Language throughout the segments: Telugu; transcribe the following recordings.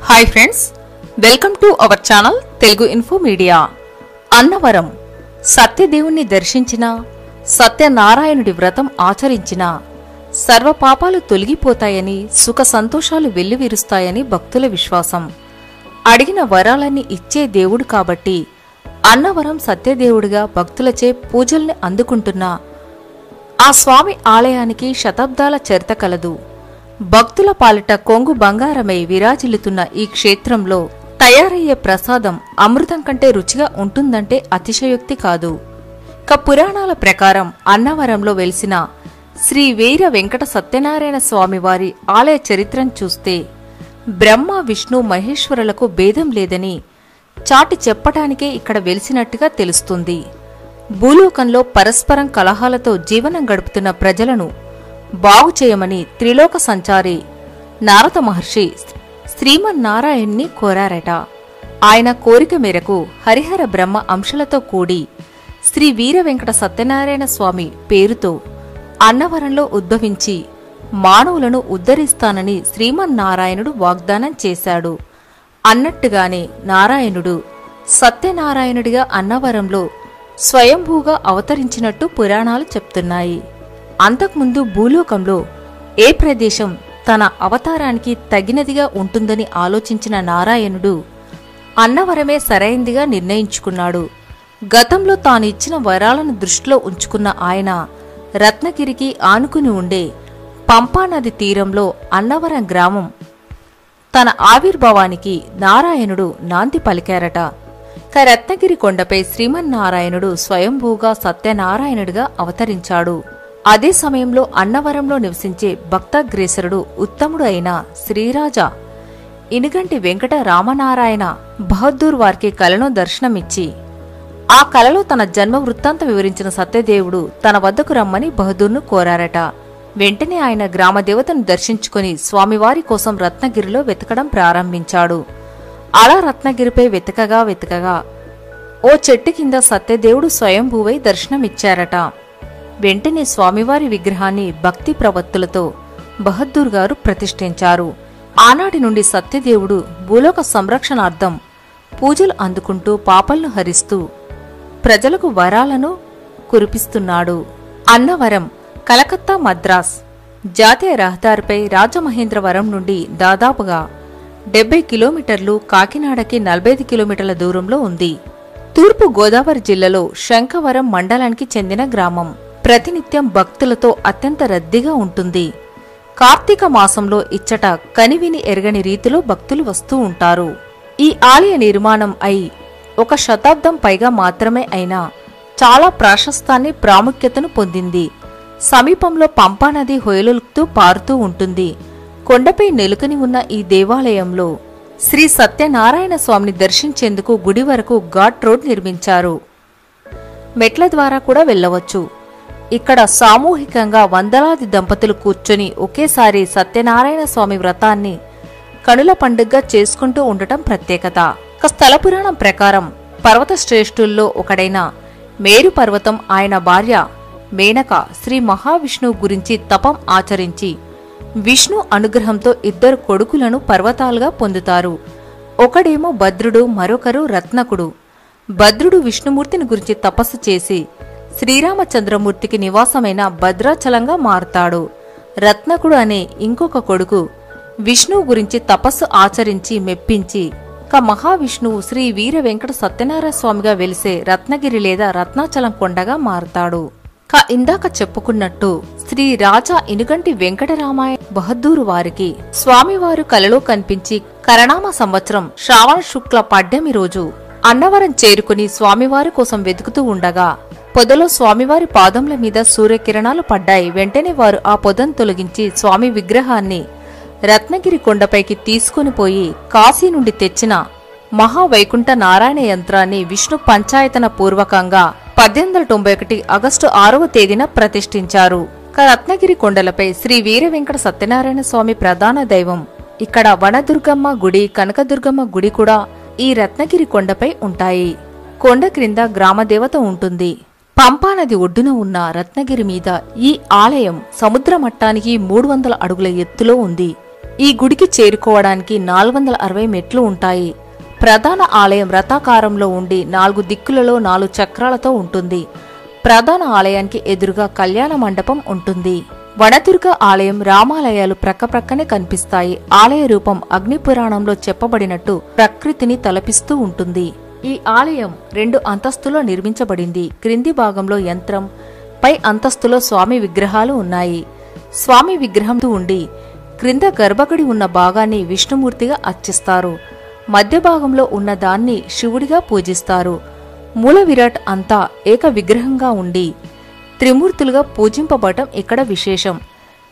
Hi friends, welcome to our channel Telugu info media. Annavaram సత్యదేవుణ్ణి దర్శించిన, సత్యనారాయణుడి వ్రతం ఆచరించిన సర్వ పాపాలు తొలగిపోతాయని, సుఖ సంతోషాలు వెల్లివిరుస్తాయని భక్తుల విశ్వాసం. అడిగిన వరాలన్నీ ఇచ్చే దేవుడు కాబట్టి అన్నవరం సత్యదేవుడిగా భక్తులచే పూజల్ని అందుకుంటున్న ఆ స్వామి ఆలయానికి శతాబ్దాల చరిత్ర కలదు. భక్తుల పాలిట కొంగు బంగారమై విరాజిల్లుతున్న ఈ క్షేత్రంలో తయారయ్యే ప్రసాదం అమృతం కంటే రుచిగా ఉంటుందంటే అతిశయోక్తి కాదు. పురాణాల ప్రకారం అన్నవరంలో వెలిసిన శ్రీ వీర వెంకట సత్యనారాయణ స్వామివారి ఆలయ చరిత్రను చూస్తే బ్రహ్మ విష్ణు మహేశ్వరులకు భేదం లేదని చాటి చెప్పటానికే ఇక్కడ వెలిసినట్టుగా తెలుస్తుంది. భూలోకంలో పరస్పరం కలహాలతో జీవనం గడుపుతున్న ప్రజలను బాగుచేయమని త్రిలోక సంచారి నారద మహర్షి శ్రీమన్నారాయణ్ణి కోరారట. ఆయన కోరిక మేరకు హరిహర బ్రహ్మ అంశలతో కూడి శ్రీ వీర వెంకట సత్యనారాయణ స్వామి పేరుతో అన్నవరంలో ఉద్భవించి మానవులను ఉద్ధరిస్తానని శ్రీమన్నారాయణుడు వాగ్దానం చేశాడు. అన్నట్టుగానే నారాయణుడు సత్యనారాయణుడిగా అన్నవరంలో స్వయంభూగా అవతరించినట్టు పురాణాలు చెప్తున్నాయి. అంతకుముందు భూలోకంలో ఏ ప్రదేశం తన అవతారానికి తగినదిగా ఉంటుందని ఆలోచించిన నారాయణుడు అన్నవరమే సరైందిగా నిర్ణయించుకున్నాడు. గతంలో తాను ఇచ్చిన వరాలను దృష్టిలో ఉంచుకున్న ఆయన రత్నగిరికి ఆనుకుని ఉండే పంపానది తీరంలో అన్నవరం గ్రామం తన ఆవిర్భావానికి నారాయణుడు నాంది పలికారట. రత్నగిరి కొండపై శ్రీమన్నారాయణుడు స్వయంభూగా సత్యనారాయణుడిగా అవతరించాడు. అదే సమయంలో అన్నవరంలో నివసించే భక్తాగ్రేసరుడు ఉత్తముడు అయిన శ్రీరాజ ఇనుగంటి వెంకట రామనారాయణ బహద్దూర్ వారికి కలను దర్శనమిచ్చి ఆ కలలో తన జన్మ వృత్తాంతం వివరించిన సత్యదేవుడు తన వద్దకు రమ్మని బహదూర్ను కోరారట. వెంటనే ఆయన గ్రామదేవతను దర్శించుకుని స్వామివారి కోసం రత్నగిరిలో వెతకడం ప్రారంభించాడు. అలా రత్నగిరిపై వెతకగా ఓ చెట్టు కింద సత్యదేవుడు స్వయంభూవై దర్శనమిచ్చారట. వెంటనే స్వామివారి విగ్రహాన్ని భక్తి ప్రవత్తులతో బహద్దూర్ గారు ప్రతిష్ఠించారు. ఆనాటి నుండి సత్యదేవుడు భూలోక సంరక్షణార్థం పూజలు అందుకుంటూ పాపలను హరిస్తూ ప్రజలకు వరాలను కురిపిస్తున్నాడు. అన్నవరం కలకత్తా మద్రాస్ జాతీయ రహదారిపై రాజమహేంద్రవరం నుండి దాదాపుగా 70 కిలోమీటర్లు, కాకినాడకి 45 కిలోమీటర్ల దూరంలో ఉంది. తూర్పు గోదావరి జిల్లాలో శంఖవరం మండలానికి చెందిన గ్రామం. ప్రతినిత్యం భక్తులతో అత్యంత రద్దీగా ఉంటుంది. కార్తీక మాసంలో ఇచ్చట కనివిని ఎరగని రీతిలో భక్తులు వస్తూ ఉంటారు. ఈ ఆలయ నిర్మాణం అయి 1 శతాబ్దం పైగా మాత్రమే అయినా చాలా ప్రాశస్తాన్ని, ప్రాముఖ్యతను పొందింది. సమీపంలో పంపానది హొయలులుతూ పారుతూ ఉంటుంది. కొండపై నెలుకని ఉన్న ఈ దేవాలయంలో శ్రీ సత్యనారాయణ స్వామిని దర్శించేందుకు గుడి వరకు ఘాట్ రోడ్ నిర్మించారు. మెట్ల ద్వారా కూడా వెళ్లవచ్చు. ఇక్కడ సామూహికంగా వందలాది దంపతులు కూర్చొని ఒకేసారి సత్యనారాయణ స్వామి వ్రతాన్ని కనుల పండుగగా చేసుకుంటూ ఉండటం ప్రత్యేకత. స్థల పురాణం ప్రకారం పర్వత శ్రేష్ఠుల్లో ఒకడైన మేరు పర్వతం ఆయన భార్య మేనక శ్రీ మహావిష్ణువు గురించి తపం ఆచరించి విష్ణు అనుగ్రహంతో 2 కొడుకులను పర్వతాలుగా పొందుతారు. ఒకడేమో భద్రుడు, మరొకరు రత్నకుడు. భద్రుడు విష్ణుమూర్తిని గురించి తపస్సు చేసి శ్రీరామచంద్రమూర్తికి నివాసమైన భద్రాచలంగా మారుతాడు. రత్నకుడు అనే ఇంకొక కొడుకు విష్ణువు గురించి తపస్సు ఆచరించి మెప్పించి మహావిష్ణువు శ్రీ వీర వెంకట సత్యనారాయణ స్వామిగా వెలిసే రత్నగిరి లేదా రత్నాచలం కొండగా మారుతాడు. ఇందాక చెప్పుకున్నట్టు శ్రీ రాజా ఇనుగంటి వెంకటరామాయ బహద్దూరు వారికి స్వామివారు కలలో కనిపించి కరణామ సంవత్సరం శ్రావణ శుక్ల పడ్డమి రోజు అన్నవరం చేరుకుని స్వామివారి కోసం వెతుకుతూ ఉండగా పొదలో స్వామివారి పాదముల మీద సూర్యకిరణాలు పడ్డాయి. వెంటనే వారు ఆ పొదను తొలగించి స్వామి విగ్రహాన్ని రత్నగిరి కొండపైకి తీసుకుని పోయి కాశీ నుండి తెచ్చిన మహావైకుంఠ నారాయణ యంత్రాన్ని విష్ణు పంచాయతన పూర్వకంగా 1891 ఆగస్టు 6వ తేదీన ప్రతిష్ఠించారు. రత్నగిరి కొండలపై శ్రీ వీర వెంకట సత్యనారాయణ స్వామి ప్రధాన దైవం. ఇక్కడ వనదుర్గమ్మ గుడి, కనకదుర్గమ్మ గుడి కూడా ఈ రత్నగిరి కొండపై ఉంటాయి. కొండ క్రింద గ్రామదేవత ఉంటుంది. పంపానది ఒడ్డున ఉన్న రత్నగిరి మీద ఈ ఆలయం సముద్ర మట్టానికి 300 అడుగుల ఎత్తులో ఉంది. ఈ గుడికి చేరుకోవడానికి 460 మెట్లు ఉంటాయి. ప్రధాన ఆలయం రథాకారంలో ఉండి 4 దిక్కులలో 4 చక్రాలతో ఉంటుంది. ప్రధాన ఆలయానికి ఎదురుగా కళ్యాణ మండపం ఉంటుంది. వనదుర్గ ఆలయం, రామాలయాలు ప్రక్కప్రక్కనే కనిపిస్తాయి. ఆలయ రూపం అగ్నిపురాణంలో చెప్పబడినట్టు ప్రకృతిని తలపిస్తూ ఉంటుంది. ఈ ఆలయం 2 అంతస్తులో నిర్మించబడింది. క్రింది భాగంలో యంత్రం, పై అంతస్తులో స్వామి విగ్రహాలు ఉన్నాయి. స్వామి విగ్రహం ఉండి క్రింద గర్భగుడి ఉన్న భాగాన్ని విష్ణుమూర్తిగా అర్చిస్తారు. మధ్య భాగంలో ఉన్న దాన్ని శివుడిగా పూజిస్తారు. మూల విరాట్ అంతా ఏక విగ్రహంగా ఉండి త్రిమూర్తులుగా పూజింపబడటం ఇక్కడ విశేషం.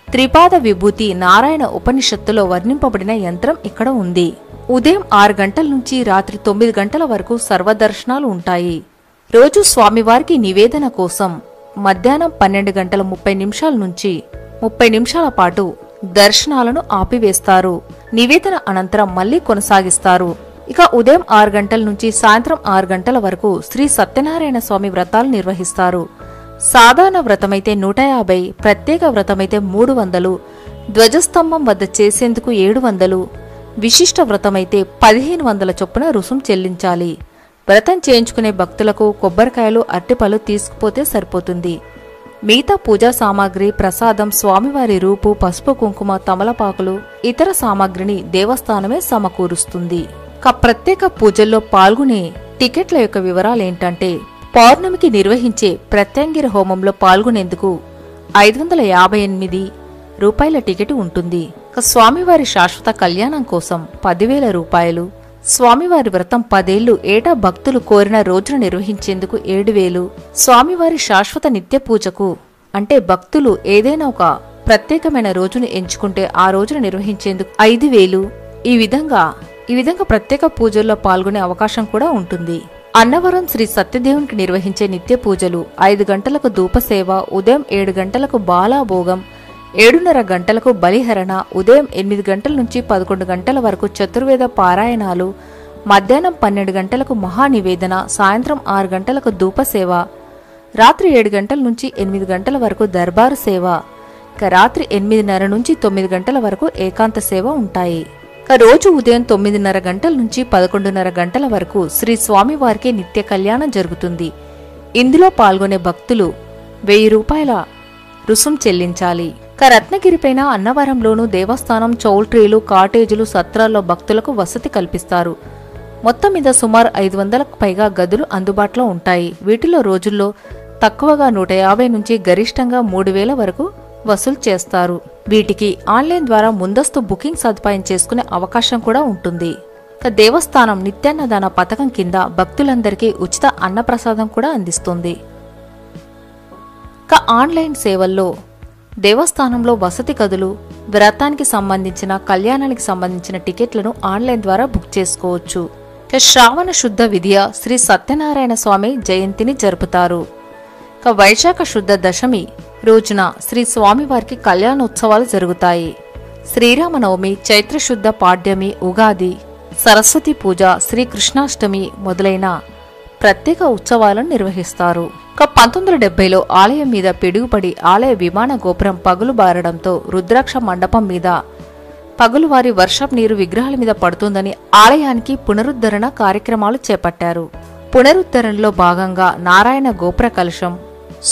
త్రిపాద విభూతి నారాయణ ఉపనిషత్తులో వర్ణింపబడిన యంత్రం ఇక్కడ ఉంది. ఉదయం 6 గంటల నుంచి రాత్రి 9 గంటల వరకు సర్వదర్శనాలు ఉంటాయి. రోజు స్వామివారికి నివేదన కోసం మధ్యాహ్నం 12 గంటల 30 నిమిషాల నుంచి 30 నిమిషాల పాటు దర్శనాలను ఆపివేస్తారు. నివేదన అనంతరం మళ్లీ కొనసాగిస్తారు. ఇక ఉదయం 6 గంటల నుంచి సాయంత్రం 6 గంటల వరకు శ్రీ సత్యనారాయణ స్వామి వ్రతాలు నిర్వహిస్తారు. సాధారణ వ్రతమైతే 150, ప్రత్యేక వ్రతమైతే 300, ధ్వజస్తంభం వద్ద చేసేందుకు 700, విశిష్ట వ్రతమైతే 1500 చొప్పున రుసుం చెల్లించాలి. వ్రతం చేయించుకునే భక్తులకు కొబ్బరికాయలు, అరటిపళ్ళు తీసుకుపోతే సరిపోతుంది. మిగతా పూజా సామాగ్రి, ప్రసాదం, స్వామివారి రూపు, పసుపు కుంకుమ, తమలపాకులు, ఇతర సామాగ్రిని దేవస్థానమే సమకూరుస్తుంది. ప్రత్యేక పూజల్లో పాల్గొనే టికెట్ల యొక్క వివరాలేంటంటే, పౌర్ణమికి నిర్వహించే ప్రత్యంగిర హోమంలో పాల్గొనేందుకు 558 రూపాయల టికెట్ ఉంటుంది. స్వామివారి శాశ్వత కళ్యాణం కోసం 10,000 రూపాయలు, స్వామివారి వ్రతం 10 ఏళ్లు ఏటా భక్తులు కోరిన రోజున నిర్వహించేందుకు 7,000, స్వామివారి శాశ్వత నిత్య పూజకు అంటే భక్తులు ఏదైనా ఒక ప్రత్యేకమైన రోజును ఎంచుకుంటే ఆ రోజున నిర్వహించేందుకు 5,000. ఈ విధంగా ప్రత్యేక పూజల్లో పాల్గొనే అవకాశం కూడా ఉంటుంది. అన్నవరం శ్రీ సత్యదేవునికి నిర్వహించే నిత్య పూజలు 5 గంటలకు ధూపసేవ, ఉదయం 7 గంటలకు బాలాభోగం, 7:30 గంటలకు బలిహరణ, ఉదయం 8 గంటల నుంచి 11 గంటల వరకు చతుర్వేద పారాయణాలు, మధ్యాహ్నం 12 గంటలకు మహానివేదన, సాయంత్రం 6 గంటలకు ధూపసేవ, రాత్రి 7 గంటల నుంచి 8 గంటల వరకు దర్బారు సేవ, రాత్రి 8:30 నుంచి 9 గంటల వరకు ఏకాంత సేవ ఉంటాయి. రోజు ఉదయం 9:30 గంటల నుంచి 11:30 గంటల వరకు శ్రీ స్వామివారికి నిత్య కళ్యాణం జరుగుతుంది. ఇందులో పాల్గొనే భక్తులు 1000 రూపాయల రుసుం చెల్లించాలి. రత్నగిరిపైన అన్నవరంలోనూ దేవస్థానం చౌల్ట్రీలు, కాటేజీలు, సత్రాల్లో భక్తులకు వసతి కల్పిస్తారు. మొత్తం మీద సుమారు 500కు పైగా గదులు అందుబాటులో ఉంటాయి. వీటిలో రోజుల్లో తక్కువగా 150 నుంచి గరిష్టంగా 3,000 వరకు వసూలు చేస్తారు. వీటికి ఆన్లైన్ ద్వారా ముందస్తు బుకింగ్ సదుపాయం చేసుకునే అవకాశం కూడా ఉంటుంది. దేవస్థానం నిత్యాన్నదాన పథకం కింద భక్తులందరికీ ఉచిత అన్నప్రసాదం కూడా అందిస్తుంది. ఆన్లైన్ సేవల్లో దేవస్థానంలో వసతి గదులు, వ్రతానికి సంబంధించిన, కళ్యాణానికి సంబంధించిన టికెట్లను ఆన్లైన్ ద్వారా బుక్ చేసుకోవచ్చు. శ్రావణ శుద్ధ విధియ శ్రీ సత్యనారాయణ స్వామి జయంతిని జరుపుతారు. వైశాఖ శుద్ధ దశమి రోజున శ్రీ స్వామివారికి కళ్యాణోత్సవాలు జరుగుతాయి. శ్రీరామనవమి, చైత్రశుద్ధ పాడ్యమి, ఉగాది, సరస్వతి పూజ, శ్రీకృష్ణాష్టమి మొదలైన ప్రత్యేక ఉత్సవాలను నిర్వహిస్తారు. 1970లో ఆలయం మీద పిడుగుపడి ఆలయ విమాన గోపురం పగులు బారడంతో రుద్రాక్ష మండపం మీద పగులువారి వర్షపు నీరు విగ్రహాల మీద పడుతుందని ఆలయానికి పునరుద్ధరణ కార్యక్రమాలు చేపట్టారు. పునరుద్ధరణలో భాగంగా నారాయణ గోపుర కలశం,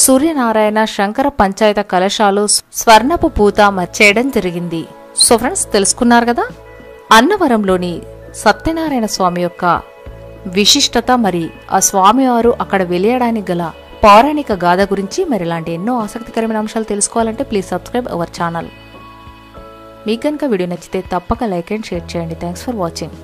సూర్యనారాయణ శంకర పంచాయత కలశాలు స్వర్ణపు పూత చేయడం జరిగింది. సో ఫ్రెండ్స్, తెలుసుకున్నారు కదా అన్నవరంలోని సత్యనారాయణ స్వామి యొక్క విశిష్టత, మరి ఆ స్వామివారు అక్కడ వెలియడానికి గల పౌరాణిక గాథ గురించి. మరి ఇలాంటి ఎన్నో ఆసక్తికరమైన అంశాలు తెలుసుకోవాలంటే ప్లీజ్ సబ్స్క్రైబ్ అవర్ ఛానల్. మీకు కనుక వీడియో నచ్చితే తప్పక లైక్ అండ్ షేర్ చేయండి. Thanks for watching.